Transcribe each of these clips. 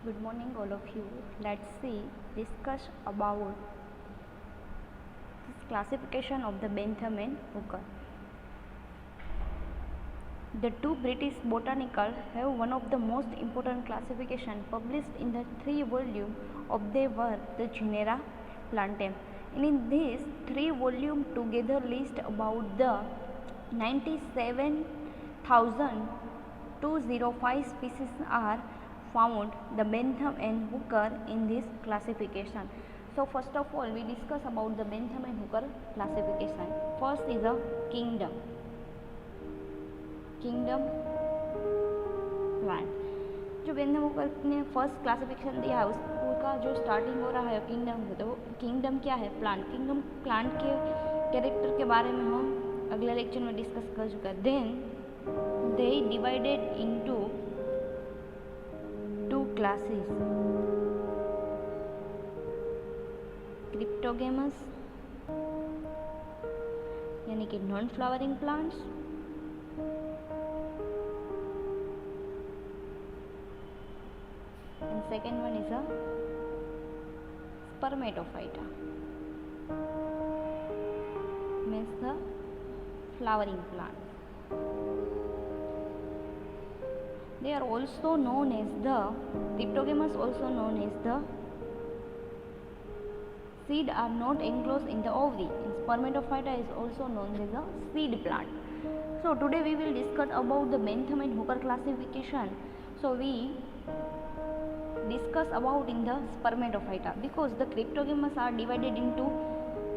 Good morning, all of you. Let's discuss about this classification of the Bentham and Hooker. The two British botanical have one of the most important classification published in the 3 volume of their work, the Genera Plantae. And in these 3 volume together list about the 97,205 species are found the Bentham and Hooker in this classification. So first of all we discuss about the Bentham and Hooker classification. First is a kingdom plant. जो Bentham हूकर ने first classification दिया है उसका जो starting हो रहा है kingdom से, तो किंगडम क्या है? प्लांट। किंगडम प्लांट के कैरेक्टर के बारे में हम अगले लेक्चर में डिस्कस कर चुका है। Then they divided into 2 classes, cryptogams यानी कि non flowering plants and second one is a spermatophyta, means the flowering plants. They are also known as the cryptogamous, also known as the seed are not enclosed in the ovary, and spermatophyta is also known as a seed plant. So today we will discuss about the Bentham and Hooker classification. So we discuss about in the spermatophyta because the cryptogamous are divided into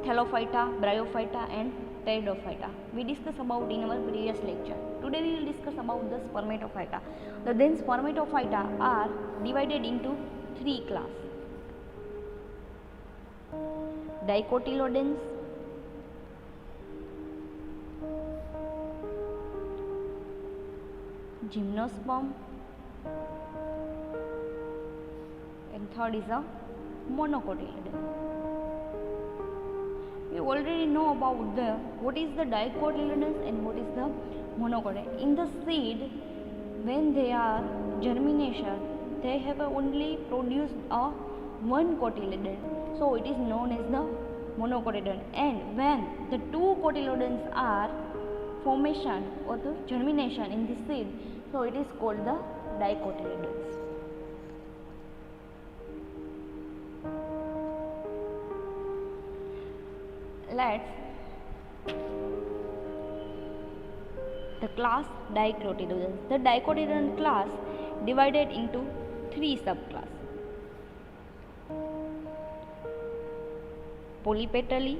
thallophyta, bryophyta and pteridophyta. We discussed about in our previous lecture. Today we will discuss about the spermatophyta. Then spermatophyta are divided into 3 class: dicotyledons, gymnosperm, and third is a monocotyledon. We already know about what is the dicotyledons and what is the monocotyledon. In the seed, when they are germination, they have only produced a 1 cotyledon, so it is known as the monocotyledon. And when the 2 cotyledons are formation or the germination in the seed, so it is called the dicotyledons. Let's the class dicotyledons. The dicotyledon class divided into 3 subclass: polypetally,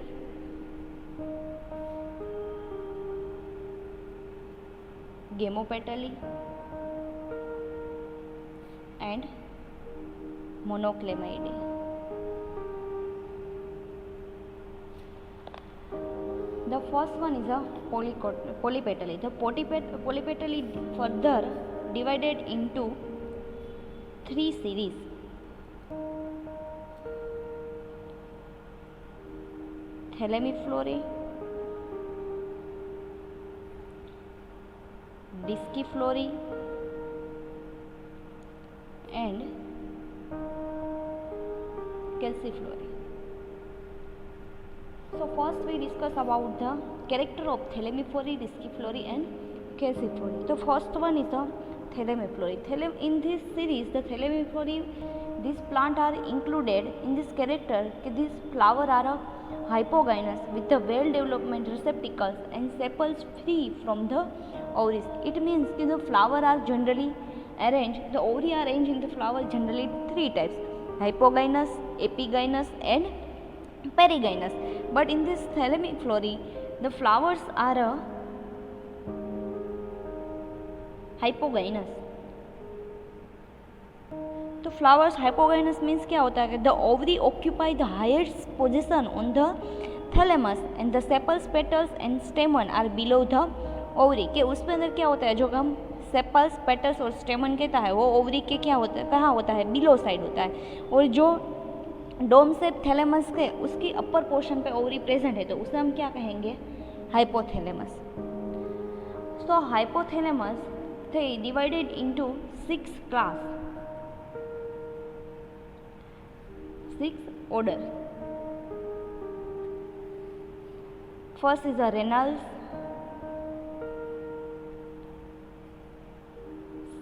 gamopetally and monoclemidae. The first one is a polypetally. The polypetally further divided into 3 series: thalamiflorae, disciflorae and calciflorae. So first we discuss about the character of thalamiflorae, disciflorae and calciflorae. The first one is the thalamiflorae. In this series, the thalamiflorae, these plants are included in this character. These flowers are hypogynous with the well-developed receptacles and sepals free from the ovaries. It means that the flowers are generally arranged. The ovary are arranged in the flower generally 3 types: hypogynous, epigynous and perigynous. But in this thalamiflorae, the flowers are hypogynous. तो flowers hypogynous means क्या होता है कि the ovary occupy the highest position on the thalamus and the sepals, petals and stamen are below the ovary. के उसमें अंदर क्या होता है, जो हम सेपल्स, पेटल्स और स्टेमन कहता है वो ओवरी के क्या होता है, कहाँ होता है, बिलो साइड होता है। और जो डोम से थैलेमस के उसकी अपर पोर्शन पे ओवरी प्रेजेंट है तो उसे हम क्या कहेंगे, हाइपोथैलेमस। सो हाइपोथैलेमस थे divided into 6 class: 6 order. First is the Reynolds,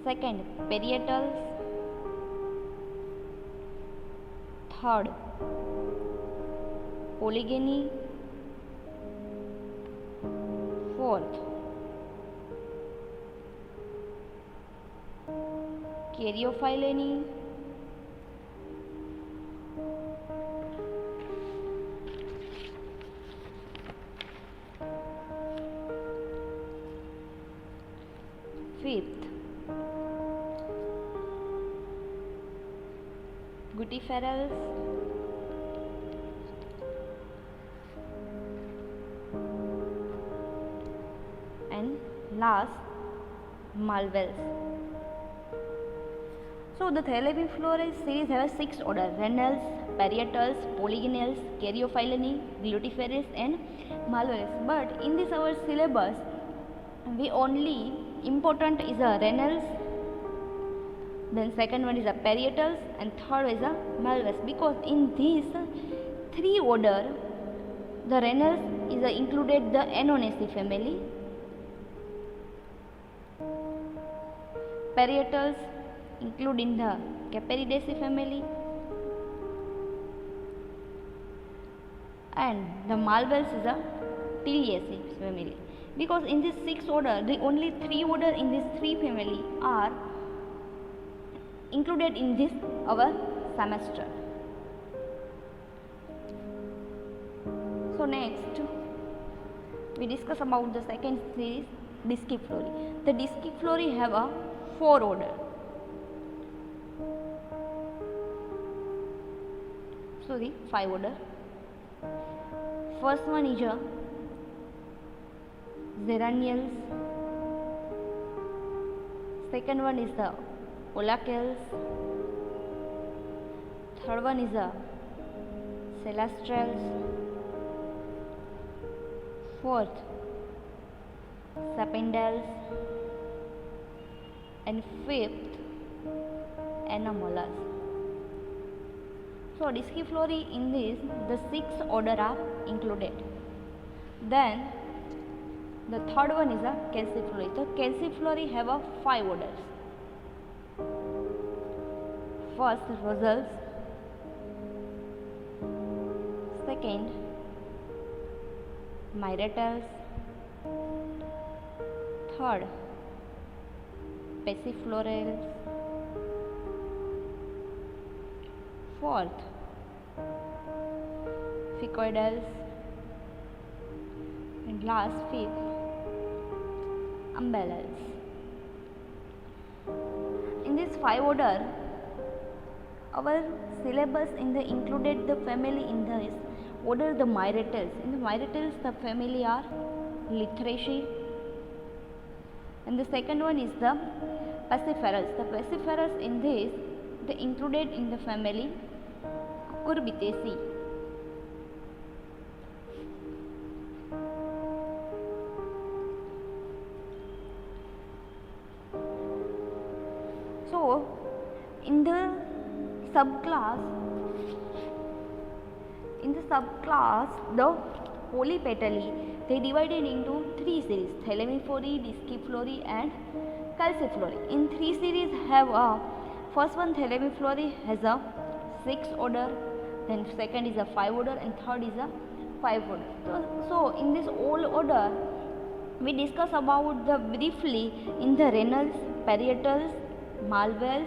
second Parietals, third Polygeny, fourth Caryophyllene, fifth Guttiferales, and last Malvaceae. So the Thalamiflorae series has 6 order: Reynolds, Parietals, Polygonales, Caryophyllene, Guttiferales and Malvaceae. But in this our syllabus, we only important is a Reynolds, then second one is a Parietals and third is a Malvaceae, because in these 3 order the Reynolds is included the Annonaceae family, Parietals include in the Caperidaceae family, and the Malvaceae is a Tiliaceae family. Because in this 6 order, the only 3 order in this 3 family are included in this our semester. So next we discuss about the second series, Disciplorae. The Disciplorae have a 4 order. Sorry, 5 order. First one is a Zerannials, second one is the Olacales, third one is the Celastrals, fourth Sapindales, and fifth Anomalas. So Disciplorae in this the 6 order are included. Then the third one is a Calciflorae. So Calciflorae have a 5 orders. First Rosales, second Myretals, third Passiflorales, fourth Ficoidales, and last fifth Umbellals. In this 5 order, our syllabus in the included the family in this order the Myretals. In the Myretals the family are Lythraceae, and the second one is the Passiferals. The Passiferals in this they included in the family Cucurbitaceae. So in the subclass the Polypetalae they divided into 3 series: Thalamiflorae, Disciplorae and Calciflorae. In 3 series have a first one Thalamiflorae has a 6 order, then second is a 5 order and third is a 5 order. So in this all order we discuss about the briefly in the Reynolds, Parietals, Malvaceae,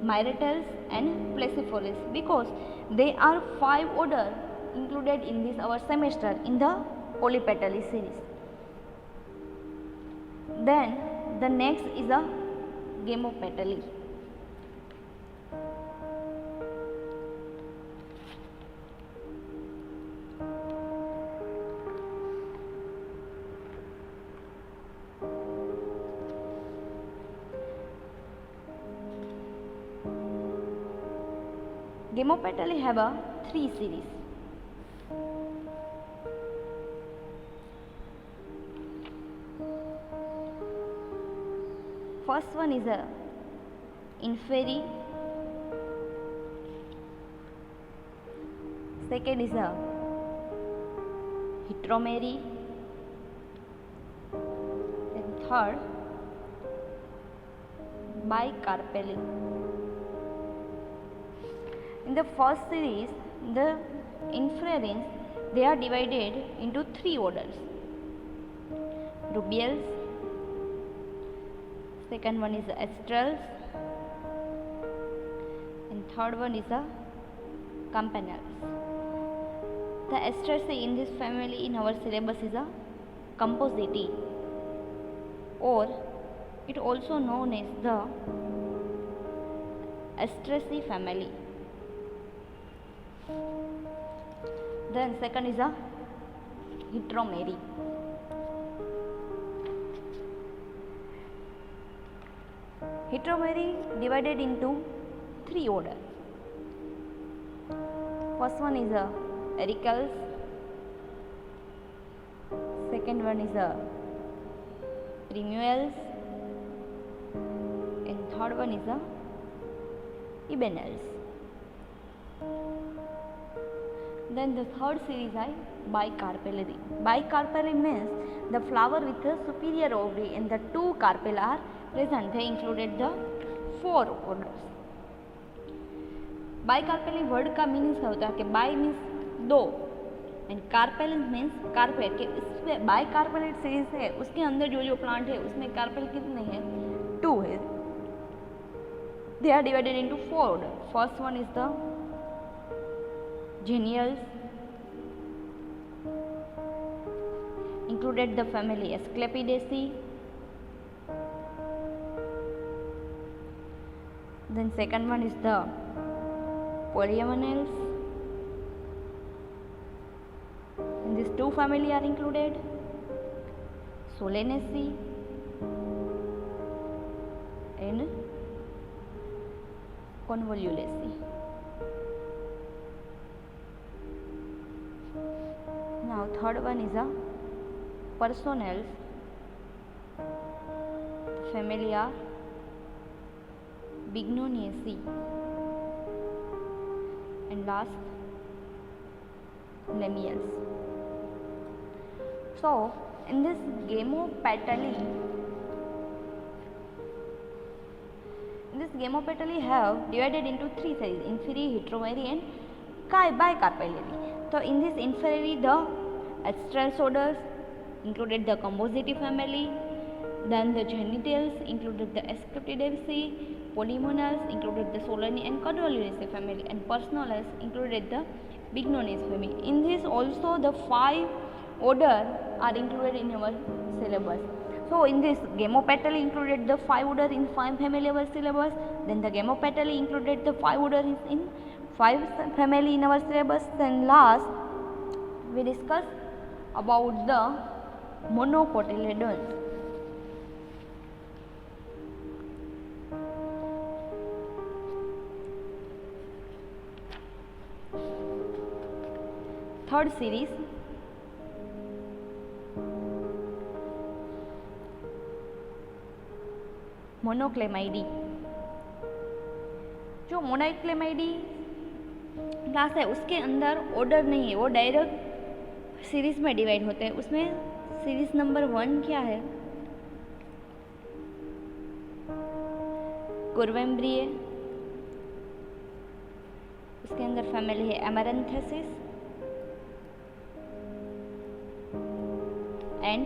Myretals and Passiflorales, because they are 5 order included in this our semester in the Polypetalae series. Then the next is a Gamopetalae. Gamopetalae have a 3 series. First one is a Inferi, Second is a heteromere. Then third, bicarpelli. In the first series, the infrarines, they are divided into three orders: rubiales, second one is the astrals, and third one is the campanelles. The Astraceae in this family in our syllabus is a Compositae, or it also known as the Astraceae family. Then second is a heteromere. Heteromere divided into three orders. First one is a Ericales, second one is a Primuels, and third one is a Ebenales. Then the third series is bicarpellary. Bicarpellary means the flower with a superior ovary and the two carpel are present. They included the four orders. Bicarpel word का meaning क्या होता है कि bi means दो and carpel means carpet के इसमें बाइकार्पेलेट series है उसके अंदर जो प्लांट है उसमें कार्पेल कितने हैं 2 है. They are divided into 4 order. First one is the genials included the family Asclepidaceae. Then second one is the Polyomonials. In these two family are included Solanaceae and Convolvulaceae. Now third one is a Personals. Family are Bignoniaceae. And last Lemmiales. So in this Gamopetalae have divided into three series: inferior, heteromere and bicarpellary. So in this inferior the Astrals orders included the Compositae family, then the genitals included the Asclepidaceae, Polyomonials included the Solanaceae and Convolvulaceae family, and Personales included the Bignoniaceae family. In this also the 5 order are included in our syllabus. So in this Gamopetalae included the 5 order in 5 family of our syllabus. Then the Gamopetalae included the 5 order in 5 family in our syllabus. Then last we discuss about the Monocotyledons. Third series मोनोक्लेमाइडी. जो मोनोक्लेमाइडी class है उसके अंदर order नहीं है, वो direct series में divide होते हैं. उसमें सीरीज नंबर 1 क्या है? कुर्वेम्ब्रिए. उसके अंदर फैमिली है एमरैंथेसिस and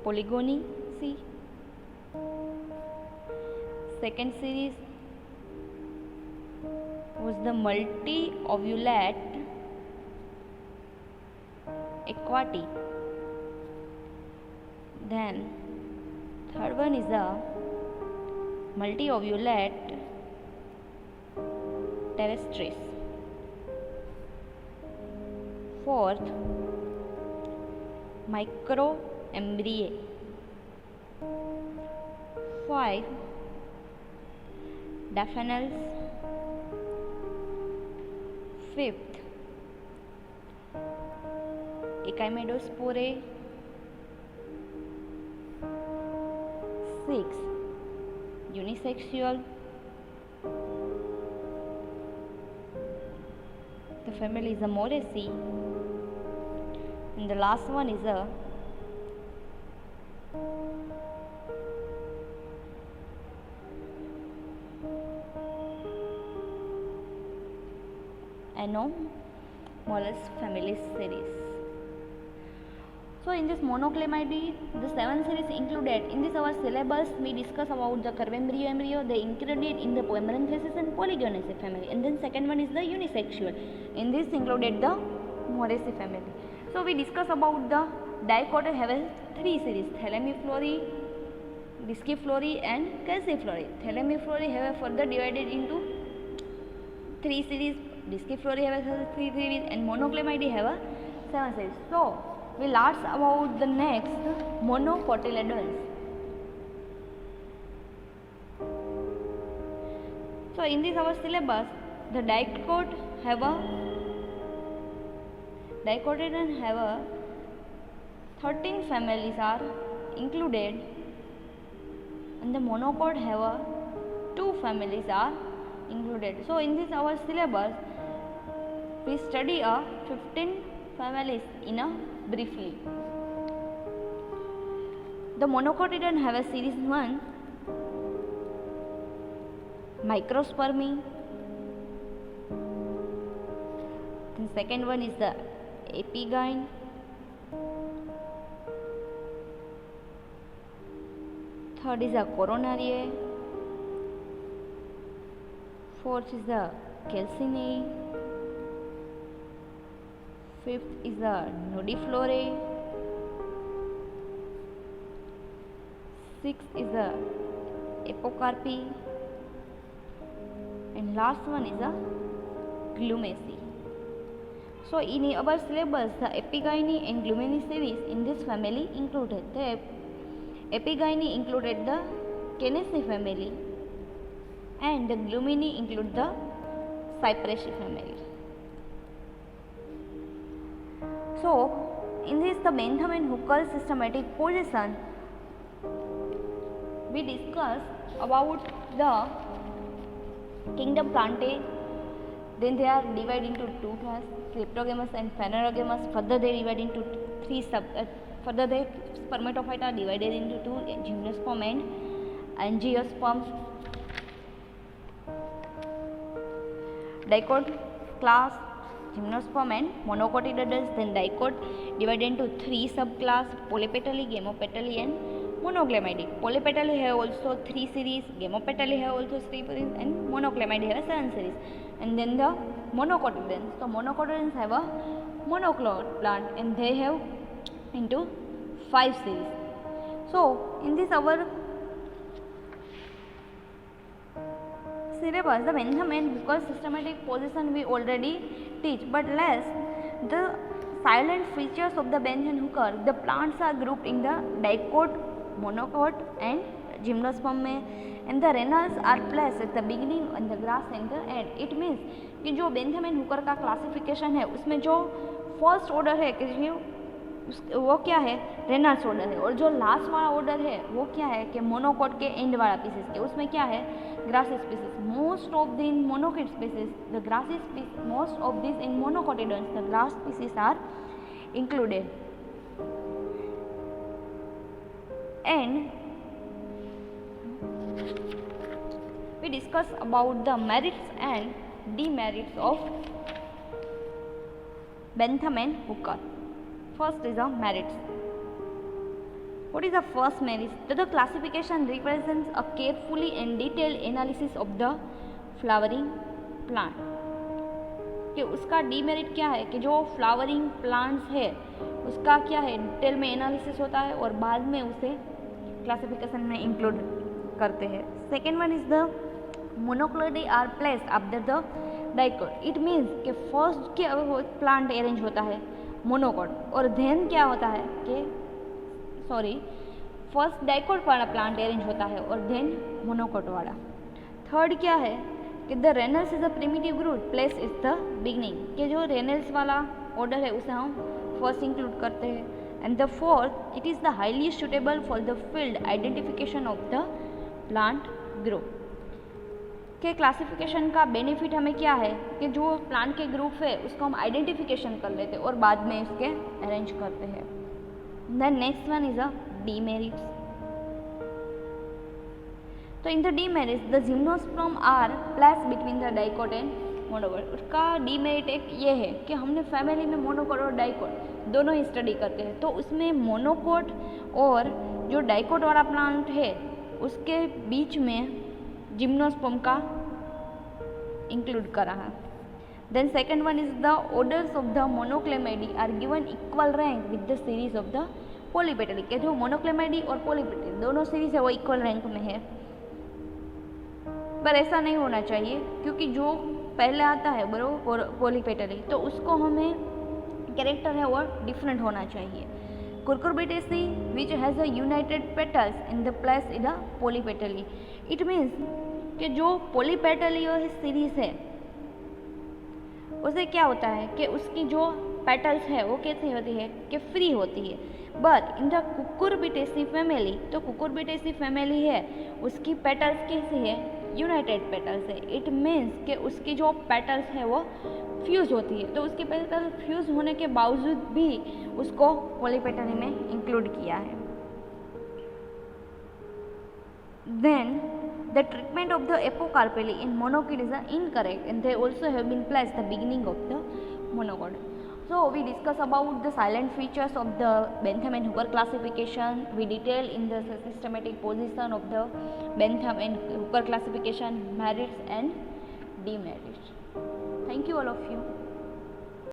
पोलिगोनिसी. Second series was the multi-ovulate Aquati. Then third one is the multi-ovulate Terrestris. Fourth, microembryae. 5, Daphnails. 5th, Echinospore. 6, unisexual. The family is a Moraceae. And the last one is a Anomalous family series. So in this monoclamidae, the 7 series included. In this our syllabus, we discuss about the curve embryo, they included in the polymeranthracis and polygonaceae family. And then second one is the unisexual. In this included the Moraceae family. So we discuss about the dicot have 3 series: Thalamiflorae, Disciflorae and Cassiflorae. Thalamiflorae have further divided into 3 series, Disciflorae have 3 series, and monoclamidae have 7 series. So we learn about the next monocotyledons. So in this our syllabus, the dicotyledon have a 13 families are included, and the monocot have a 2 families are included. So in this our syllabus, we study a 15 families in a briefly. The monocotyledon have a series 1, Microspermy. Then second one is the Epigyne. Third is the Coronariae. Fourth is the Calcaneae. Fifth is the Nodiflorae. Sixth is the Apocarpi. And last one is the Glumaceae. So in our syllabus, the Epigyne and Glumaceae series in this family included. The Epigyne included the Canaceae family, and the Glumaceae include the Cyperaceae family. So in this the Bentham and Hooker systematic position, we discuss about the kingdom Plantae. Then they are divided into 2 classes, Cryptogamous and Phanerogamous. Further they divide into 3 further the spermatophytes are divided into 2, Gymnosperm and Angiosperms. Dicot class, Gymnosperm and monocotyledons. Then dicot divided into 3 subclass, Polypetalae, Gamopetalae and monoclamidae. Polypetalae have also 3 series, Gamopetalae have also 3 series, and monoclamidae have 7 series. And then the monocotyledons. So monocotyledons have a monoclot plant, and they have into 5 series. So in this our syllabus, the Bentham and Hooker systematic position we already teach, but less the silent features of the Bentham and Hooker. The plants are grouped in the dicot, monocot and gymnosperm, and the renals are placed at the beginning and the grass and the end. It means कि जो Bentham and Hooker का classification है उसमें जो first order है कि वो क्या है, रेनल्स ऑर्डर है, और जो लास्ट वाला ऑर्डर है वो क्या है कि मोनोकॉट के एंड वाला पीसेस के, उसमें क्या है, grass species. Most of the in monocot species the grass species, most of this in monocotyledons the grass species are included. And we discuss about the merits and demerits of Bentham and Hooker. First is the merits. What is the first merit? That the classification represents a carefully and detailed analysis of the flowering plant. कि उसका demerit क्या है कि जो flowering plants है उसका क्या है, डिटेल में एनालिसिस होता है और बाद में उसे क्लासिफिकेशन में इंक्लूड करते हैं. Second one is the monocotyledons are placed after the dicot. It means कि फर्स्ट क्या प्लांट अरेंज होता है मोनोकोट, और देन क्या होता है कि फर्स्ट डाइकोट वाला प्लांट अरेंज होता है और देन मोनोकोट वाला. थर्ड क्या है कि the Reynolds is a primitive group, place is the beginning, कि जो रेनल्स वाला ऑर्डर है उसे हम फर्स्ट इंक्लूड करते हैं. And the fourth, it is the highly suitable for the field identification of the plant group. कि क्लासिफिकेशन का बेनिफिट हमें क्या है कि जो प्लांट के ग्रुप है उसको हम आइडेंटिफिकेशन कर लेते हैं और बाद में उसके अरेंज करते हैं. Then next one is a demerits. तो in the demerits the gymnosperm are placed between the dicot and monocot. उसका डीमेरिट एक ये है कि हमने फैमिली में मोनोकोट और डाइकोट दोनों ही स्टडी करते हैं, तो उसमें मोनोकोट और जो डाइकोट वाला प्लांट है उसके बीच में जिम्नोस्पर्म का इंक्लूड करा है. Then second one is the orders of the monochlamydeae are given equal rank with the series of the polypetalae. के जो मोनोक्लेमाइडी और पॉलीपेटली दोनों सीरीज है वो इक्वल रैंक में है, पर ऐसा नहीं होना चाहिए क्योंकि जो पहले आता है बराबर पॉलीपेटली तो उसको हमें कैरेक्टर है वो डिफरेंट होना चाहिए. Cucurbitaceae which has a united petals in the place in a polypetally. It means कि जो polypetally सीरीज है उसे क्या होता है कि उसकी जो पेटल्स है वो कैसी होती है कि फ्री होती है. But in the Cucurbitaceae family, तो Cucurbitaceae फैमिली है उसकी पेटल्स कैसी है, यूनाइटेड पेटल्स है. इट मीन्स कि उसकी जो पेटल्स है वो फ्यूज होती है, तो उसके पेटल फ्यूज होने के बावजूद भी उसको पॉलीपेटली में इंक्लूड किया है. Then the treatment of the apocarpae in monocot is incorrect and they also have been placed the beginning of the monocot. So we discuss about the silent features of the Bentham and Hooker classification. We detail in the systematic position of the Bentham and Hooker classification, merits and demerits. Thank you all of you.